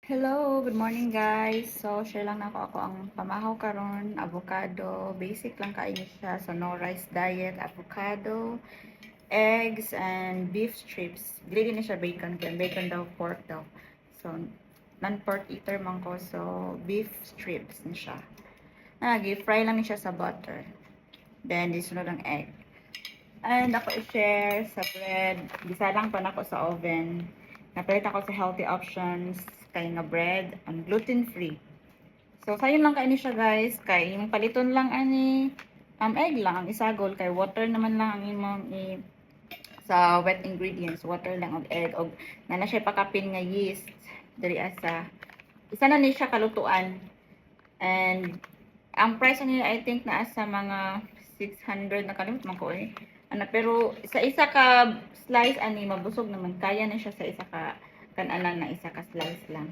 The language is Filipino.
Hello, good morning guys. So, share lang ako ang pamahaw karon, avocado. Basic lang kain siya sa no rice diet, avocado, eggs and beef strips. Dili din siya bacon, kaya bacon daw, pork daw. So, non-pork eater man ko, so beef strips ni siya. Fry lang ni siya sa butter. Then, disunod ang egg. And ako i-share sa bread. Gisa lang pa na ako sa oven. Napalit ako sa healthy options kay nga bread and gluten-free. So, sayon lang kaini siya guys. Kay yung paliton lang ani egg lang ang isagol. Kay water naman lang ang imong sa wet ingredients. Water lang og egg. Og na siya pakapin nga yeast. Dali asa. Isa na ni siya kalutuan. And ang price niya I think naa sa mga 600 na kalimut man ko eh. Pero sa isa ka slice ani mabusog naman kaya na siya sa isa ka kananan na isa ka slice lang.